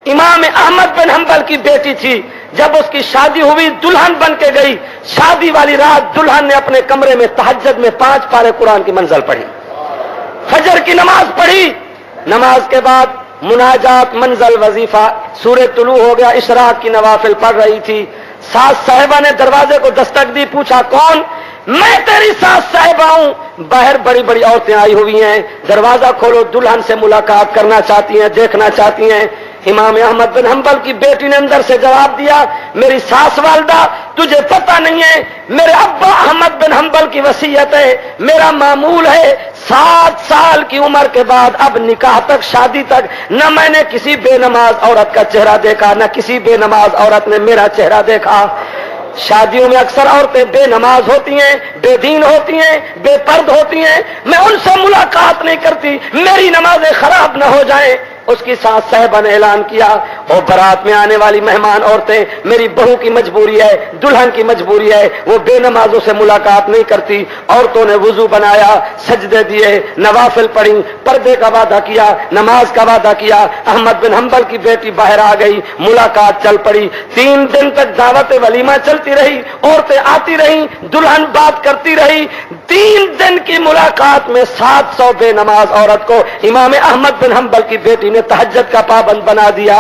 امام احمد بن حنبل کی بیٹی تھی، جب اس کی شادی ہوئی دلہن بن کے گئی، شادی والی رات دلہن نے اپنے کمرے میں تہجد میں 5 پارے قرآن کی منزل پڑھی، فجر کی نماز پڑھی، نماز کے بعد مناجات، منزل، وظیفہ، سورہ طلوع ہو گیا، اشراق کی نوافل پڑھ رہی تھی، ساس صاحبہ نے دروازے کو دستک دی، پوچھا کون؟ میں تیری ساس صاحبہ ہوں، باہر بڑی بڑی عورتیں آئی ہوئی ہیں، دروازہ کھولو، دلہن سے ملاقات کرنا چاہتی ہیں، دیکھنا چاہتی ہیں۔ امام احمد بن حنبل کی بیٹی نے اندر سے جواب دیا، میری ساس والدہ تجھے پتہ نہیں ہے، میرے ابا احمد بن حنبل کی وصیت ہے، میرا معمول ہے 7 سال کی عمر کے بعد اب نکاح تک، شادی تک، نہ میں نے کسی بے نماز عورت کا چہرہ دیکھا، نہ کسی بے نماز عورت نے میرا چہرہ دیکھا۔ شادیوں میں اکثر عورتیں بے نماز ہوتی ہیں، بے دین ہوتی ہیں، بے پرد ہوتی ہیں، میں ان سے ملاقات نہیں کرتی، میری نمازیں خراب نہ ہو جائیں۔ اس کی ساس صاحبہ نے اعلان کیا، اور برات میں آنے والی مہمان عورتیں، میری بہو کی مجبوری ہے، دلہن کی مجبوری ہے، وہ بے نمازوں سے ملاقات نہیں کرتی۔ عورتوں نے وضو بنایا، سجدے دیے، نوافل پڑھی، پردے کا وعدہ کیا، نماز کا وعدہ کیا۔ احمد بن حنبل کی بیٹی باہر آ گئی، ملاقات چل پڑی، 3 دن تک دعوت ولیمہ چلتی رہی، عورتیں آتی رہیں، دلہن بات کرتی رہی۔ 3 دن کی ملاقات میں 700 بے نماز عورت کو امام احمد بن حنبل کی بیٹی نے تہجد کا پابند بنا دیا۔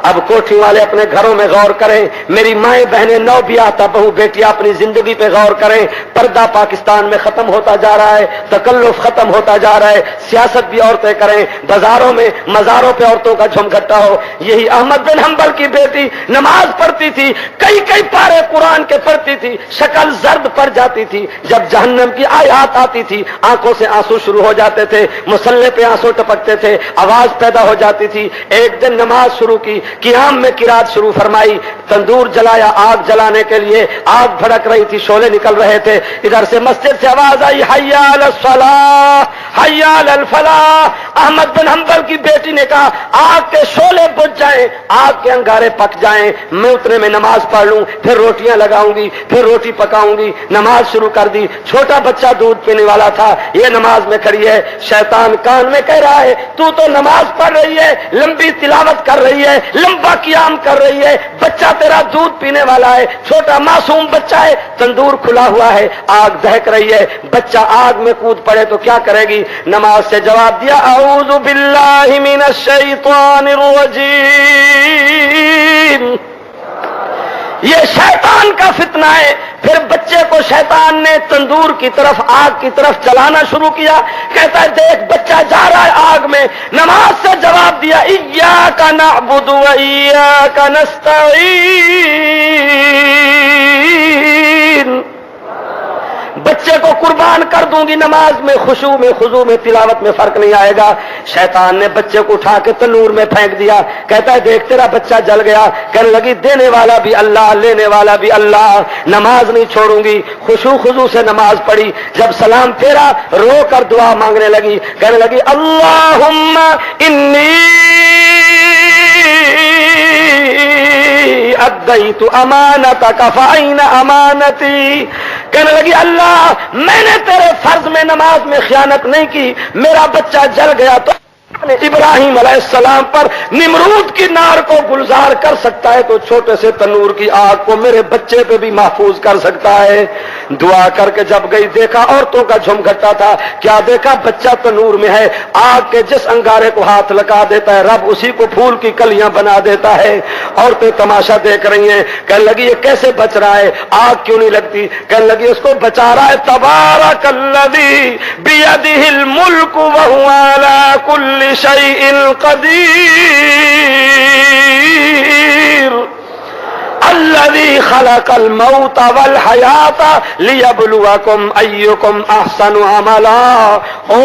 اب کوٹھی والے اپنے گھروں میں غور کریں، میری مائیں بہنیں، نو بیاہتا بہو بیٹیاں اپنی زندگی پہ غور کریں۔ پردہ پاکستان میں ختم ہوتا جا رہا ہے، تکلف ختم ہوتا جا رہا ہے، سیاست بھی عورتیں کریں، بازاروں میں مزاروں پہ عورتوں کا جھم گھٹا ہو۔ یہی احمد بن حنبل کی بیٹی نماز پڑھتی تھی، کئی پارے قرآن کے پڑھتی تھی، شکل زرد پڑ جاتی تھی، جب جہنم کی آیات آتی تھی آنکھوں سے آنسو شروع ہو جاتے تھے، مصلے پہ آنسو ٹپکتے تھے، آواز پیدا ہو جاتی تھی۔ ایک دن نماز شروع کی، قیام میں قرات شروع فرمائی، تندور جلایا آگ جلانے کے لیے، آگ بھڑک رہی تھی، شعلے نکل رہے تھے، ادھر سے مسجد سے آواز آئی، حی علی الصلاۃ حی علی الفلاح۔ احمد بن حنبل کی بیٹی نے کہا آگ کے شعلے بجھ جائیں، آگ کے انگارے پک جائیں، میں اتنے میں نماز پڑھ لوں، پھر روٹیاں لگاؤں گی، پھر روٹی پکاؤں گی۔ نماز شروع کر دی، چھوٹا بچہ دودھ پینے والا تھا، یہ نماز میں کھڑی ہے، شیطان کان میں کہہ رہا ہے تو نماز پڑھ رہی ہے، لمبی تلاوت کر رہی ہے، لمبا قیام کر رہی ہے، بچہ تیرا دودھ پینے والا ہے، چھوٹا معصوم بچہ ہے، تندور کھلا ہوا ہے، آگ دہک رہی ہے، بچہ آگ میں کود پڑے تو کیا کرے گی؟ نماز سے جواب دیا، اعوذ باللہ من الشیطان الرجیم۔ یہ شیطان کا فتنہ ہے۔ پھر بچے کو شیطان نے تندور کی طرف، آگ کی طرف چلانا شروع کیا، کہتا ہے دیکھ بچہ جا رہا ہے آگ میں۔ نماز سے جواب دیا، ایاک نعبد و ایاک نستعین۔ بچے کو قربان کر دوں گی، نماز میں خشوع میں خضوع میں تلاوت میں فرق نہیں آئے گا۔ شیطان نے بچے کو اٹھا کے تنور میں پھینک دیا، کہتا ہے دیکھ تیرا بچہ جل گیا۔ کہنے لگی دینے والا بھی اللہ، لینے والا بھی اللہ، نماز نہیں چھوڑوں گی۔ خشوع خضوع سے نماز پڑھی، جب سلام پھیرا رو کر دعا مانگنے لگی، کہنے لگی اللہم انی ادیت امانتک فأین امانتی۔ کہنے لگی اللہ میں نے تیرے فرض میں نماز میں خیانت نہیں کی، میرا بچہ جل گیا تو ابراہیم علیہ السلام پر نمرود کی نار کو گلزار کر سکتا ہے تو چھوٹے سے تنور کی آگ کو میرے بچے پہ بھی محفوظ کر سکتا ہے۔ دعا کر کے جب گئی دیکھا عورتوں کا جھم گھٹا تھا، کیا دیکھا بچہ تنور میں ہے، آگ کے جس انگارے کو ہاتھ لگا دیتا ہے رب اسی کو پھول کی کلیاں بنا دیتا ہے۔ عورتیں تماشا دیکھ رہی ہیں، کہنے لگی یہ کیسے بچ رہا ہے، آگ کیوں نہیں لگتی؟ کہنے لگی اس کو بچا رہا ہے تبارک الذی بیدہ الملک وہو علی کل شیء قدیر الذی خلق الموت والحیات لیبلوکم ایکم احسن عملا۔ او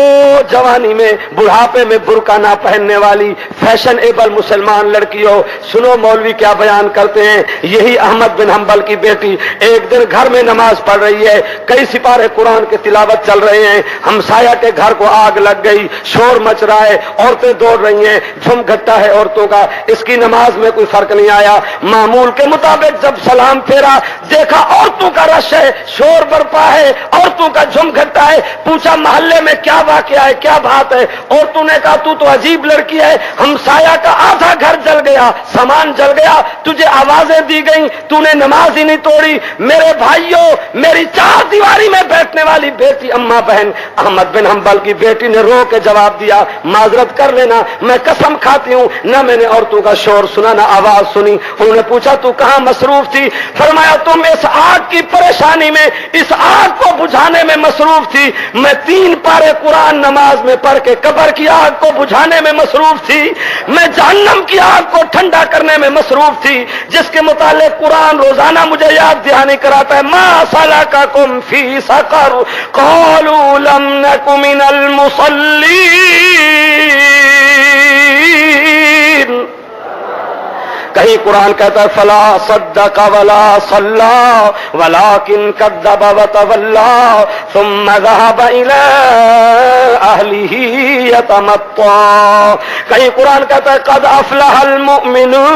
جوانی میں بڑھاپے میں برقع نہ پہننے والی فیشن ایبل مسلمان لڑکیوں، سنو مولوی کیا بیان کرتے ہیں۔ یہی احمد بن حنبل کی بیٹی ایک دن گھر میں نماز پڑھ رہی ہے، کئی سپارے قرآن کی تلاوت چل رہے ہیں، ہمسایہ کے گھر کو آگ لگ گئی، شور مچ رہا ہے، عورتیں دوڑ رہی ہیں، جھم گھٹا ہے عورتوں کا، اس کی نماز میں کوئی فرق نہیں آیا۔ معمول کے مطابق جب سلام پھیرا، دیکھا عورتوں کا رش ہے، شور برپا ہے، عورتوں کا جھم گھٹا ہے، پوچھا محلے میں کیا واقعہ ہے، کیا بات ہے؟ عورتوں نے کہا تو عجیب لڑکی ہے، ہمسایہ کا آدھا گھر جل گیا، سامان جل گیا، تجھے آوازیں دی گئیں، تو نے نماز ہی نہیں توڑی۔ میرے بھائیوں، میری چار دیواری میں بیٹھنے والی بیٹی اماں بہن احمد بن حنبل کی بیٹی نے رو کے جواب دیا، معذرت کر لینا، میں قسم کھاتی ہوں نہ میں نے عورتوں کا شور سنا نہ آواز سنی۔ انہوں نے پوچھا تو کہاں مصروف تھی؟ فرمایا تم اس آگ کی پریشانی میں، اس آگ کو بجھانے میں مصروف تھی، میں 3 پارے قرآن نماز میں پڑھ کے قبر کی آگ کو بجھانے میں مصروف تھی، میں جہنم کی آگ کو ٹھنڈا کرنے میں مصروف تھی، جس کے متعلق قرآن روزانہ مجھے یاد دہانی کراتا ہے، ما سلککم فی سقر قالوا لم نک من المصلین۔ کہیں قرآن کہتا ہے فلا صدق ولا صلی ولکن کذب وتولی ثم ذهب الى اهله يتمطى۔ کہیں قرآن کہتا ہے قد افلح المؤمنون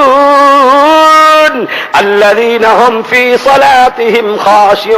الذين هم في صلاتهم خاشعون۔